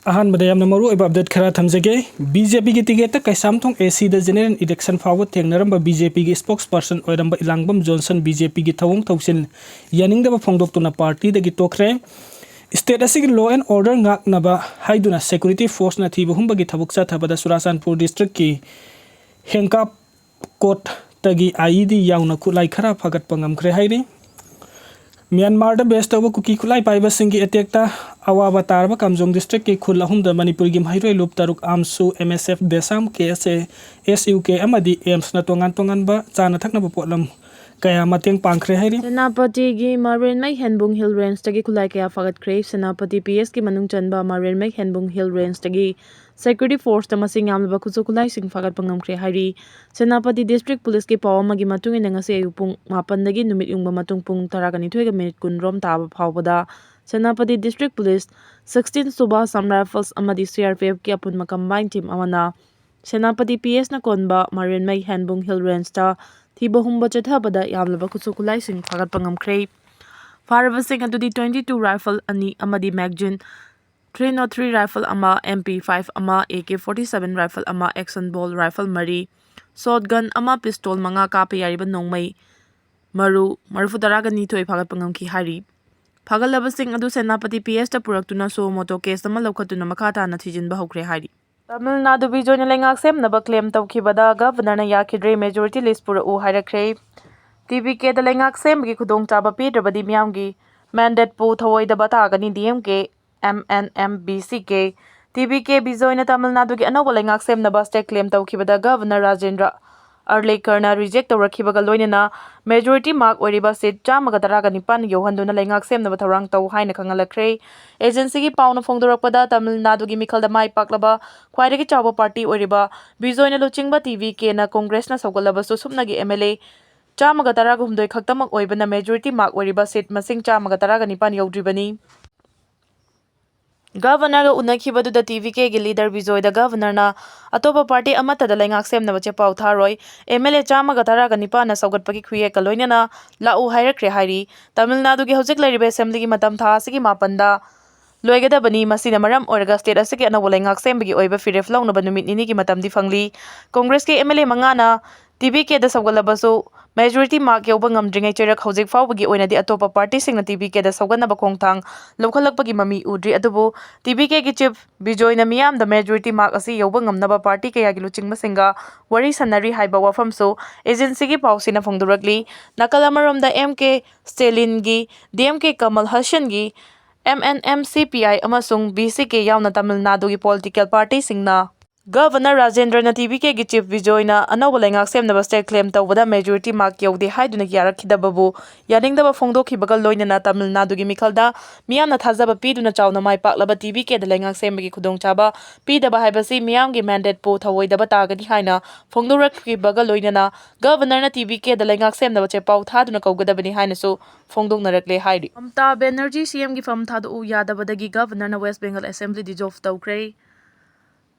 अहानबदा यामना मरु एबा अपडेट खरा थमजगे बीजेपी की टिकेट कैसामथों एसी द जनरल इलेक्शन फाव थेंगनरम बीजेपी की स्पोक्सपर्सन ओरम इलांगबम जॉनसन बीजेपी की थवंग थौसिन यानिंगदब फोंदोक्तुना पार्टी दगी तोखरे स्टेट असि law and order ngaknaba haiduna security force na thibu humbagi thabuk chathabada Surasanpur district ki hengkap court tagi IED yauna khulai khara phagat pangamkhre hairi Myanmar da best of Kuki Kulai Piba Singi Etekta Awa Tarba Kamjong district ki Khulahum the Manipuri Gim Hairoi Lup Taruk Amsu MSF Desam KSA SUK Amadi Ems na tongan ba chana thakna potlam kaya mateng pangkhre hairi Senapati gi Marine Mai Henbung Hill Range tagi kulai kaya fagat crave Senapati PS ki manung chanba Marine Mai Henbung Hill Range tagi security force ta masing Yamlaba kuchu kulai sing fagat pangam khre hairi Senapati district police ki pawama gi matung ina ngasi ayupung mapan dagi numit yungba matung pung taragani thuiga minute kunrom taba phawbada Senapati district police 16 suba sam rifles amadi CRPF ki apun combined team amana Senapati PS na konba Marine Mai Henbung Hill Range ta Thiba humba chathabada Yamlaba kuchu kulai sing fagat pangam khre Faraba sing adudi 22 rifle ani amadi magazine 303 rifle ama MP5 ama AK47 rifle ama action ball rifle mari shotgun ama pistol manga kape yariba nongmai marufu daraga ni thoi phagat pangam ki hari phagalaba sing adu Senapati PS ta puraktuna so moto case ama lokhatuna makata na thijin ba hokre hari Tamil Nadu bijoina lengak sem naba claim tawkhibada governor na yakidre majority list pura u hairakre TVK da lengak sem gi khudong chaba pidrabadi myamgi mandate pu thawoi da bata gani DMK MNMBCK TVK bijoina Tamil Nadu gi anoba lengak sem naba state claim tawkhibada governor Rajendra Arlekarna reject tawrakhibaga loinana majority mark oriba seat chamaga taraga nipan yohanduna lengak sem naba tharang taw haina khangalakre agency gi pauna phongdorakpada Tamil Nadu gi mikhalda mai paklaba khwaidagi chawba party oriba bijoina luchingba TVK na congress na sogalaba su sumna gi MLA chamaga taraga humdoi khaktamak oibana majority mark oriba seat masing chamaga taraga nipan yodribani Governor ga unakhibadu da TVK gi leader Bijoy da governor na atopa party amata da lengak semna bache pau tharoi MLA chama ga tara ga nipa na saugat pagi khriye kaloina na lau hairakre hairi Tamil Nadu gi hojik laribe assembly gi matam tha asigi mapanda loigada bani masina maram oraga state asigi anawo lengak sembagi oiba firef launa banumit nini gi matam di fangli Congress ki MLA mangana TVK da saugalabasу majority mark yoba ngamdringai cherak hojik fawbagi oinadi atopa party singna TVK da sauganaba khongthang lokhalakpagi mami udri adubu TVK gi chief Bijoy na miyam da majority mark asi yoba ngamnaba party kaya gi luchingma singa wari sanari haiba wafamsu agency gi pausina phongdurakli nakalamarom da MK Stalin gi DMK Kamal Hassan gi MNMCPI amasung BCK yauna Tamil Nadu gi political party singna Governor Rajendra na TVK gi chief Bijoy na anoba lengak semnaba state claim tawbada majority mark yaude haiduna yarakhidababu yaningdaba phongdokhibaga loinana Tamil Nadu gi mikhalda miyamna thajaba piduna chawna mai paklaba TVK da lengak sembagi khudongchaba pidaba haibasi miyam gi mandate po thawoidaba tagani haina phongdorakhibaga loinana governor na TVK da lengak semnaba che pau thaduna kaugadabani haina su phongdoknarakle hairi Mamta Banerjee CM gi fam thadu yadabadagi governor na West Bengal Assembly dissolve tawkre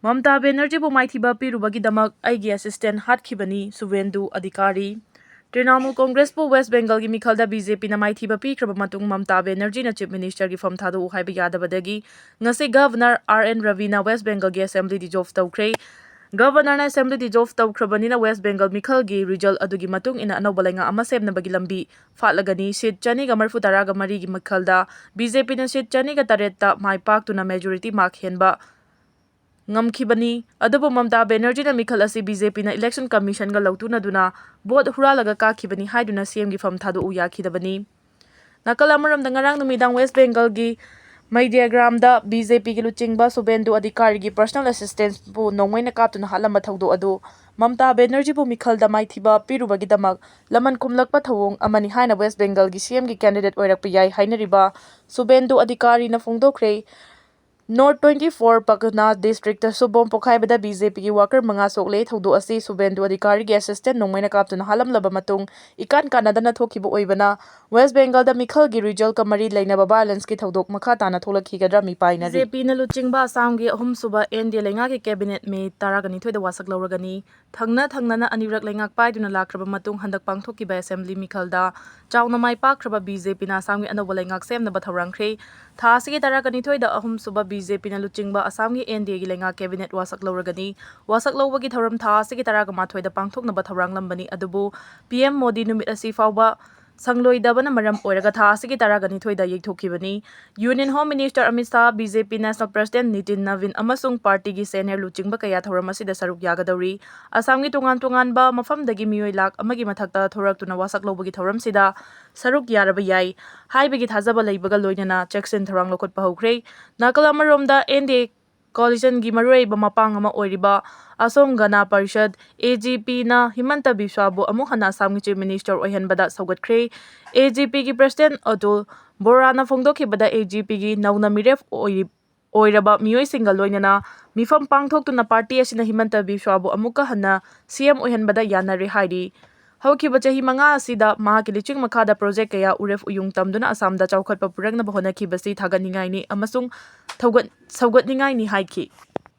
Mamta Banerjee bu maithiba pirubagi damak aigi assistant hatkibani Suvendu Adhikari Trinamool Congress bu West Bengal gi mikhalda BJP na maithiba pikraba matung Mamta Banerjee na chief minister gi fam thadu haiba yadabadagi ngasi governor RN Ravi na West Bengal gi assembly dissolve tawkre Governor na assembly dissolve tawkrabani na West Bengal mikhal gi result adugi matung ina anoba lenga ama semnabagi lambi fatlagani seat chani ga marfu taraga mari gi mikhalda BJP na seat chani ga taretta mai pak tuna majority mark henba ngamkhibani adubu Mamta Banerjee na mikhal asi BJP na election commission ga lautuna duna vote huralaga kakhibani haiduna CM gi fam thadu yakhidabani nakalamaram da ngarang numidang West Bengal gi Maidiagram da BJP gi luchingba Suvendu Adhikari gi personal assistant bu nongmaina kaptuna halama thawdo adu Mamta Banerjee bu mikhal da maithiba pirubagi damak laman khumlakpa thawong amani haina West Bengal gi CM gi candidate oirakpa yai hainariba Suvendu Adhikari na phongdokre North 24 Pakana District Subom Pokhaibada BJP gi worker manga sokle thawdo asi Suvendu Adhikari gi assistant nongmaina kaptuna halamlaba matung ikan kanadana thokiba oibana West Bengal da mikhal gi result kamari lainaba balance ki thawdok makha tana tholakhigadra mi paina BJP na luchingba Assam gi ahum suba NDA lenga gi cabinet me taragani thoida wasak lawragani thangna na anirak lengak paiduna lakraba matung handak pangthokiba assembly mikhalda chawna mai pakraba BJP na Assam gi anoba lengak semna ba thawrangkhre tha asigi taragani thoida ahum suba BJP na luchingba Assamgi NDA gi lenga cabinet wasak lawragani wasak lawbagi thoram tha asigi taraga mathoi da pangthoknaba thawrang lambani adubu PM Modi numit asi fawba sangloidabana maram oiraga tha asigi taragani thoida yekthokibani Union Home Minister Amit Shah BJP National President Nitin Navin amasung party gi senior luchingba kaya thoram asida saruk yagadawri Assamgi tungan ba mafamdagi miyoi lak amagi mathakta thoraktuna wasak lawbagi thoram sida saruk yaraba yai haibagi thajaba leibaga loinana Jackson tharang lokot pahukre nakal amaromda NDA coalition gi maroi ba mapang ama oiriba Asom Gana Parishad AGP na Himanta Biswabu amu hana Assam Chief Minister oihanbada saugatkre AGP gi President Atul Borana phongdokhibada AGP gi nauna miref oiraba miyoi single loinana mifam pangthoktuna party asina Himanta Biswabu amuka hana CM oihanbada yanare hairi Houkhre chahi manga asida mahaki liching makhada project kaya uref uyung tamduna Assamda chawkhatpa purakna honakhibasi thaganingai ni amasung saugatningai ni haiki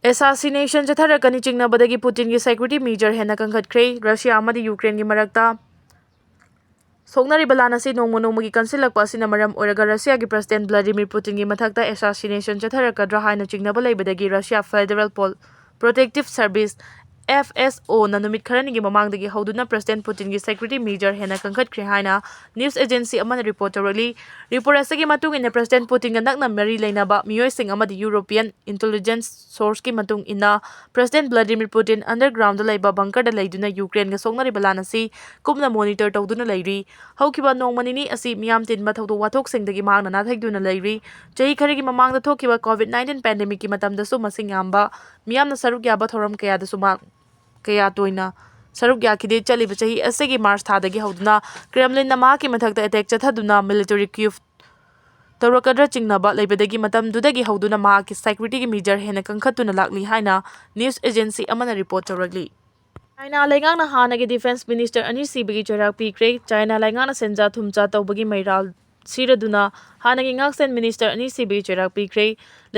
Assassination chatharakani chingnabadagi Putin gi security measure hena kangkhatkre Russia amadi Ukraine gi marakta Sognari balana si nongmonomugi kansilakpa asina maram oiraga Russia gi President Vladimir Putin gi mathakta assassination chatharakadra haina chingnaba leibadagi Russia Federal Protective Service FSO na numit kharani gi mamangdagi hauduna President Putin gi security measure hena kangkhatkre haina news agency amana report tawrali report asagi matung ina President Putin ga nakna mari leinaba miyoi sing amadi European intelligence source ki matung ina President Vladimir Putin underground da leiba bunker da leiduna Ukraine ga sognari balana si kumna monitor tawduna leiri haukiba nongmanini asi miyam tinba thawdo wathok singdagi mangna na thaiduna leiri chahi kharigi mamangda thokiba COVID-19 pandemic ki matamda su masing yamba miyamna saruk yaba thoram kaya da suma kaya toina saruk yakhide chaliba chahi asegi March thadagi hauduna Kremlin na mahaki mathakta attack chathaduna military coup tawrakadra chingnaba leibadagi matamdudagi hauduna mahaki security gi measure hena kangkhatuna lakli haina news agency amana report tawragli China laingana hanagi defense minister ani sibagi charak pikre China laingana senja thumcha tawbagi mairal siraduna hanagi ngaksen minister ani sibagi charak pikre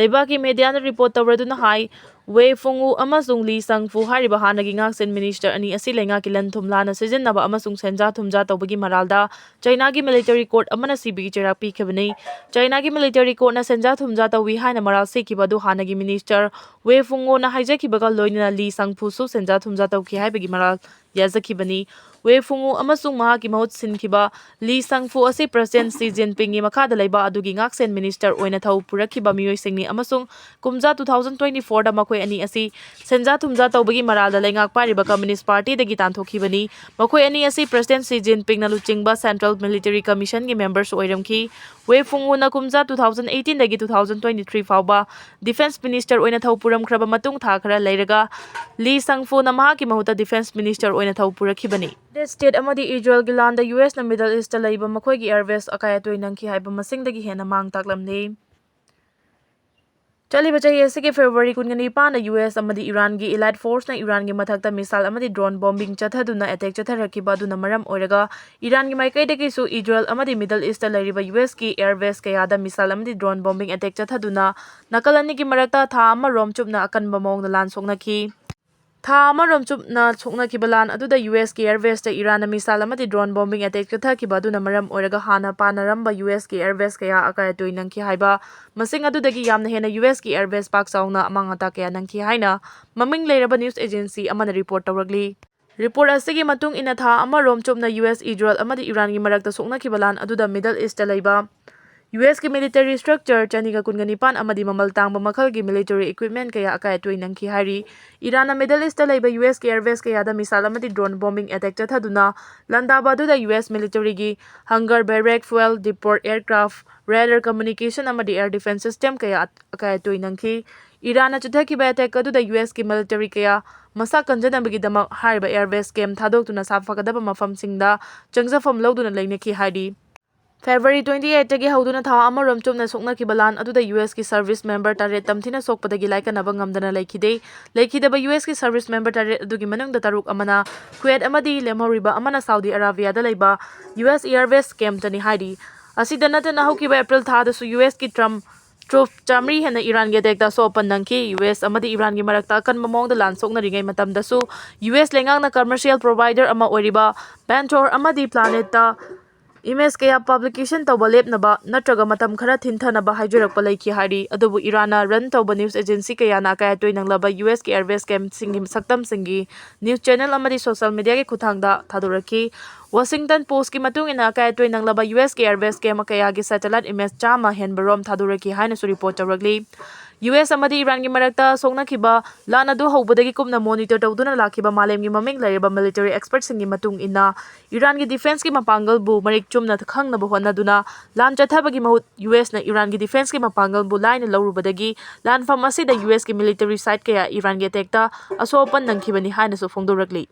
leibaki media na report tawraduna hai Wei Fungu amasung Li Sangfu hariba hanagi ngaksen minister ani asi lenga kilan thumlana sijinnaba amasung senja thumja tawbagi maralda China gi military court amana sibigi charak pikhabani China gi military court na senja thumja tawi haina maral sekiba du hanagi minister Wei Fungu na haijakibaga loinana Li Sangfu su senja thumja tawki haibagi maral yazakibani Wei Fungu amasung mahaki mahut sinkiba Li Sangfu asi President Xi Jinping gi makhada leiba adugi ngaksen minister oina thau purakhiba miyoi singni amasung kumja 2024 da makhoi ani asi senja thumja tawbagi maralda leingak pariba Communist Party dagi tanthokibani makhoi ani asi President Xi Jinping na luchingba Central Military Commission gi members oiramki Wei Fungu na kumja 2018 dagi 2023 fawba Defense Minister oina thau puramkhraba matung tha khara leiraga Li Sangfu na mahaki mahuta Defense Minister oina thau purakibani State amadi Israel gilanda US na Middle East ta leiba makhoi gi airways akaya toinangki haiba masingdagi hena mang taklamni Chaliba chahi asigi February 19 na US amadi Iran gi elite force na Iran gi mathakta missile amadi drone bombing chathaduna attack chatharakiba duna maram oiraga Iran gi maikaidagi su Israel amadi Middle East ta leiriba US gi airbase kayada missile amadi drone bombing attack chathaduna nakalani gi marakta tha ama rom chupna akanba mawngda lan soknaki Tha amarom chupna choknakiba lan aduda US ki airbase ta Iran na missile amadi drone bombing attack chathakiba duna maram oiraga hana panaramba US ki airbase kaya akaya toinangki haiba masing adudagi yamna hena US ki airbase pak sauna amangata kaya nangki haina maming leiraba news agency amana report tawragli Report asigi matung ina tha amarom chupna US Israel amadi Iran gi marakta soknakiba lan aduda Middle East ta leiba US ki military structure chaniga kungani amadi mamal tangba makhal gi military equipment kaya akaya toinangki hari Iran na Middle East ta leiba US ki airbase kaya da missile amadi drone bombing attack chathaduna landaba du da US military gi hangar barrack fuel depot aircraft radar communication amadi air defense system kaya akaya toinangki Iran na chathakiba attack adu da US ki military kaya masa kanjanabagi damak hariba airbase camp thadok tuna safagadaba mafam singda changjafam lawduna leinaki hari February 28 tagi hauduna tha amarom chumna soknakiba lan aduda US ki service member tare tamthina sokpadagi laikanaba ngamdana lekhidaba US ki service member tare adugi manungda taruk amana Kuwait amadi lemhoriba amana Saudi Arabia da leiba US Airways camp tani haidi asida natana haukiba April tha da su US ki Troop chamri hena Iran ge dekta so pandangki US amadi Iran gi marakta kan mamong da lan sokna ringai matam da su US lengang na commercial provider ama oriba Bantor amadi Planet ta image ꯀꯌꯥ publication ꯇꯧꯕ ꯂꯦꯞꯅꯕ ꯅꯠꯇ꯭ꯔꯒ ꯃꯇꯝ ꯈꯔ ꯊꯤꯟꯊꯅꯕ ꯍꯥꯏꯖꯔꯛꯄ ꯂꯩꯈꯤ ꯍꯥꯏꯔꯤ ꯑꯗꯨꯕꯨ ꯏꯔꯥꯟꯅ run ꯇꯧꯕ news agency ꯀꯌꯥꯅ ꯑꯀꯥꯏ-ꯑꯇꯣꯏ ꯅꯪꯂꯕ ꯌꯨꯑꯦꯁꯀꯤ ꯑꯦꯌꯔꯕꯦꯁ ꯀꯦꯝꯞꯁꯤꯡꯒꯤ ꯁꯛꯇꯝꯁꯤꯡꯒꯤ ꯅ꯭ꯌꯨꯁ ꯆꯦꯅꯦꯜ ꯑꯃꯗꯤ ꯁꯣꯁꯤꯌꯦꯜ ꯃꯤꯗꯤꯌꯥꯒꯤ ꯈꯨꯠꯊꯥꯡꯗ ꯊꯥꯗꯣꯔꯛꯈꯤ꯫ ꯋꯥꯁꯤꯡꯇꯟ ꯄꯣꯁꯠꯀꯤ ꯃꯇꯨꯡ ꯏꯟꯅ ꯑꯀꯥꯏ-ꯑꯇꯣꯏ ꯅꯪꯂꯕ ꯌꯨꯑꯦꯁꯀꯤ ꯑꯦꯌꯔꯕꯦꯁ ꯀꯦꯝꯞ ꯀꯌꯥꯒꯤ ꯁꯦꯇꯦꯂꯥꯏꯠ ꯏꯃꯦꯖ 100 ꯍꯦꯟꯕꯔꯣꯝ ꯊꯥꯗꯣꯔꯛꯈꯤ ꯍꯥꯏꯅꯁꯨ ꯔꯤꯄꯣꯔꯠ ꯇꯧꯔꯛꯂꯤ꯫ ꯌꯨꯑꯦꯁ ꯑꯃꯗꯤ ꯏꯔꯥꯟꯒꯤ ꯃꯔꯛꯇ ꯁꯣꯛꯅꯈꯤꯕ ꯂꯥꯟ ꯑꯗꯨ ꯍꯧꯕꯗꯒꯤ ꯀꯨꯞꯅ ꯃꯣꯅꯤꯇꯔ ꯇꯧꯗꯨꯅ ꯂꯥꯛꯈꯤꯕ ꯃꯥꯂꯦꯝꯒꯤ ꯃꯃꯤꯡ ꯂꯩꯔꯕ ꯃꯤꯂꯤꯇꯔꯤ ꯑꯦꯛꯁꯄꯔꯠꯁꯤꯡꯒꯤ ꯃꯇꯨꯡ ꯏꯟꯅ ꯏꯔꯥꯟꯒꯤ ꯗꯤꯐꯦꯟꯁꯀꯤ ꯃꯄꯥꯡꯒꯜꯕꯨ ꯃꯔꯤꯛ ꯆꯨꯝꯅ ꯈꯪꯅꯕ ꯍꯣꯠꯅꯗꯨꯅ ꯂꯥꯟ ꯆꯠꯊꯕꯒꯤ ꯃꯍꯨꯠ ꯌꯨꯑꯦꯁꯅ ꯏꯔꯥꯟꯒꯤ ꯗꯤꯐꯦꯟꯁꯀꯤ ꯃꯄꯥꯡꯒꯜꯕꯨ ꯂꯥꯏꯅ ꯂꯧꯔꯨꯕꯗꯒꯤ ꯂꯥꯟꯐꯝ ꯑꯁꯤꯗ ꯌꯨꯑꯦꯁꯀꯤ ꯃꯤꯂꯤꯇꯔꯤ ꯁꯥꯏꯠ ꯀꯌꯥ ꯏꯔꯥꯟꯒꯤ ꯑꯦꯇꯦꯛꯇ ꯑꯁꯣꯛ-ꯑꯄꯟ ꯅꯪꯈꯤꯕꯅꯤ ꯍꯥꯏꯅꯁꯨ ꯐꯣꯡꯗꯣꯔꯛꯂꯤ꯫